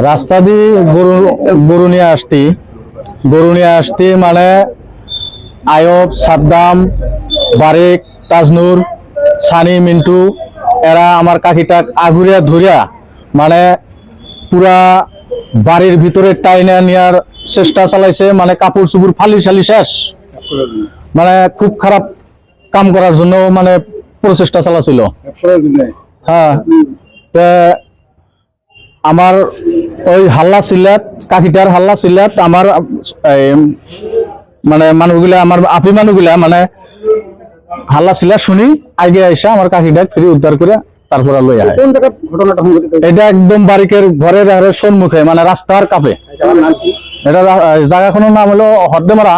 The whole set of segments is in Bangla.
রাস্তা দিয়ে গরু নিয়ে আসতি মানে আয়ব, সাদ্দাম, বারেক, তাজনুর, সানি, মিন্টু এরা আমার কাকিটাক আগুরিয়া ধরিয়া মানে পুরা বাড়ির ভিতরে টাইনা নেওয়ার চেষ্টা চালাইছে, মানে কাপড় চুপুর ফালি শালি শেষ, মানে খুব খারাপ কাম করার জন্য মানে প্রচেষ্টা চালাছিল। হ্যাঁ, আমার ওই হাল্লা চিল্লাত, কাকিটার হাল্লা চিল্লাত আমার মানে মানুষগুলা, আমার আপি মানুষগুলা মানে হাল্লা চিল্লা শুনি আগে আইসা আমার কাকিটা ফিরে উদ্ধার করে তারপর লই আয়। এটা একদম বাড়িকের ঘরের সম্মুখে, মানে রাস্তার কাপে। এটা জায়গাখনের নাম হলো হদ্দেমারা।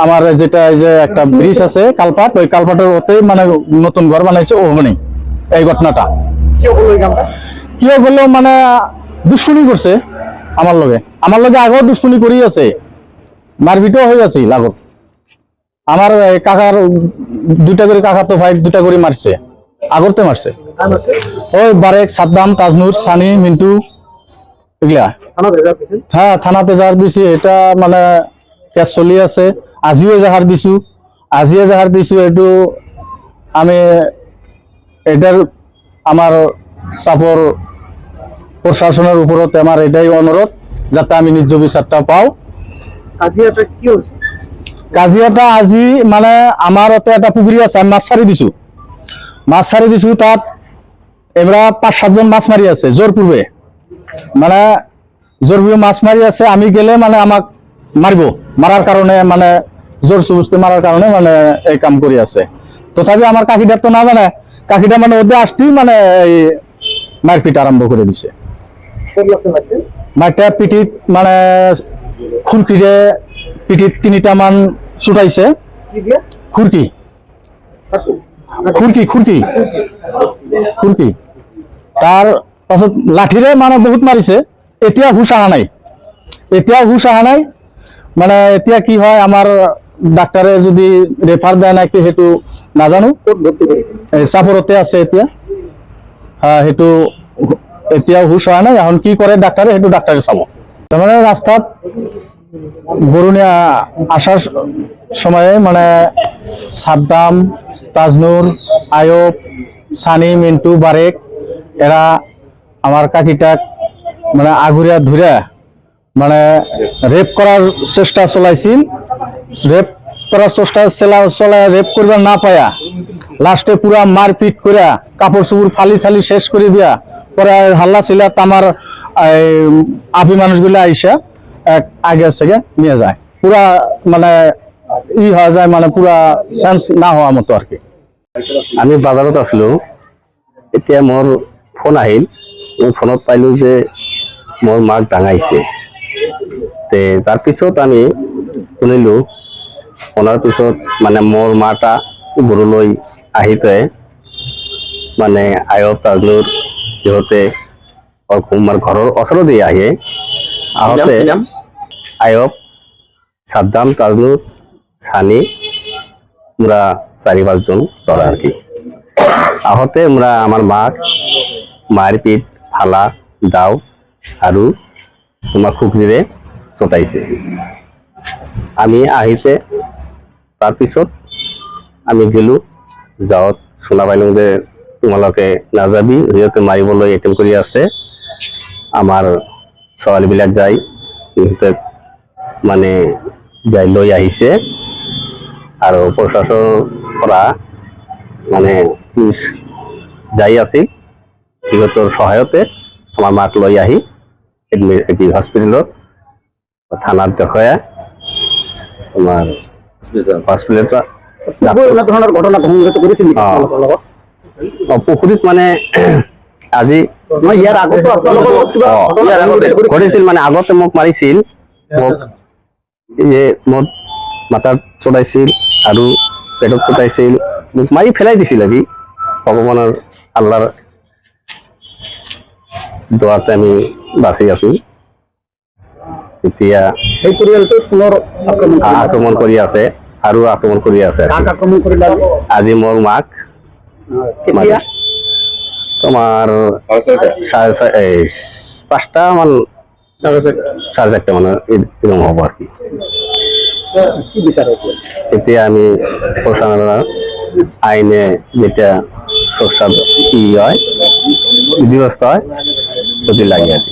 আমার যেটা এই যে একটা ব্রিজ আছে কালপাট, ওই কালপাটের ওতেই মানে নতুন ঘর বানাইছে ওখানে এই ঘটনাটা। কি বললো মানে দুষ্কর্মী করছে আমার লগে আগেও দুষ্কর্মী করি আছে, মারপিটও হয়ে আছে লাগত। আমার কাকার দুইটা করে কাকা তো ভাই দুইটা করে মারছে, আগরতে মারছে। ওই বারেক, সাদ্দাম, তাজনুর, সানি, মিন্টু এগুলা। হ্যাঁ, থানাতে যার দিছি, এটা মানে কেস চলি আছে। আজিও এজাহার দিছো। এইটো আমি এটার আমার চাপর প্রশাসনের উপরত আমার এটাই অনুরোধ, যাতে আমি নিজ বিচারটা পাও। কাজিয়াটা আজি মানে আমার একটা পুকুরি আছে, আমি মাছ ছাড়ি দিছো। তাত এবার 5-7 জন মাছ মারি আছে জোরপূর্বে, মানে জোরপূর্বে মাছ মারি আছে। আমি গেলে মানে আমাক মারার কারণে, মানে জোর সুবস্তি মারার কারণে মানে এই কাম করি আছে। তথাপি আমার কাকিটার তো না জানে, কাকিটা মানে ওদের আসতেই মানে এই মারপিট আরম্ভ করে দিছে। মারটা পিঠিত মানে খুরকিরে পিঠিত 3টা মান ছুটাইছে। খুরকি তার পাছত লাঠিরে মানে বহুত মারিছে। এতিয়া হুশ আহা নাই, মানে এতিয়া কি হয় আমার ডাক্তারে যদি রেফার দেয় নাকি সেইটো নাজানো। চাপরতে আছে এতিয়া। হ্যাঁ, সেইটো এতিয়াও হুশ হয় নাই। এখন কি করে ডাক্তারে, সেইটো ডাক্তারে চাব। তাৰমানে রাস্তাত গরু নিয়ে আসার সময়ে মানে সাদ্দাম, তাজনুর, আয়ব, সানি, মিন্টু, বারেক এরা আমার কাকিটাক মানে আগুরিয়া ধরে মানে রেপ করার চেষ্টা চলাইছিল। রেপ করবার না পায়া লাস্টে পুরা মারপিট করে কাপড় চুপুর ফালি ছালি শেষ করে দিয়া পরে হাল্লা চিল্লাত আমার আপি মানুষগুলো আইসা আগে থেকে নিয়ে যায়। পুরা মানে হয়ে যায়, মানে পুরা সেন্স না হওয়া মতো আর কি। আমি বাজারত আছিলো, এতিয়া মোর ফোন আহিল। মই ফোনত পাইলো যে মোর মাক ডাঙাইছে। তার পিছত আমি শুনিলো, শোনার পিছত মানে মোর মাটা গরু লৈ আহিতে মানে আয়ব, তাজনুর সিহঁতে আমার ঘরের ওচৰতে আহোতে আয়ব, সাদ্দাম, তাজনুর, সানি আমরা 4-5 জন ধরা আর কি। আহতে আমরা আমার মাক মারপিট, ফালা, দাও আর তোমার খুকরিরে চটাইছে। আমি আহিতে তার পিছত আমি গেলো, যাওয়াত শোনা পাইলাম যে তোমালোকে নাযাবি, সিহঁতে মাৰিবলৈ এটেম্প কৰি আছে। আমার ছোৱালীবিলাক যাই সিহঁতে মানে যাই লৈ আহিছে। আর প্রশাসন করা মানে পুলিশ যাই আছিল, সিহঁতৰ সহায়তে আমার মাক লৈ আহি হস্পিটেলত থানাত দেখায় তোমার হস্পিটেলত পুখুৰীত মানে আজি ঘটিছিল, মানে আগতে মোক মাৰিছিল, মোক মাথাত চটাইছিল আৰু পেটত চটাইছিল, মোক মাৰি ফেলাই দিছিল আৰু ভগৱানৰ আল্লাহৰ দোৱাতে আমি বাচি আছো। এতিয়া এই পৰিয়ালটো পুনৰ আক্ৰমণ কৰি আছে আৰু আক্ৰমণ কৰি আছে। আজি মোৰ মাক তোমার পাঁচটা মানে সাড়ে চারটা মানে এরকম হবো আর কি। এতে আমি প্রশাসনের আইনে যেটা সরকার ই হয় বিধিগ্রস্ত হয় প্রতি লাগে আর কি।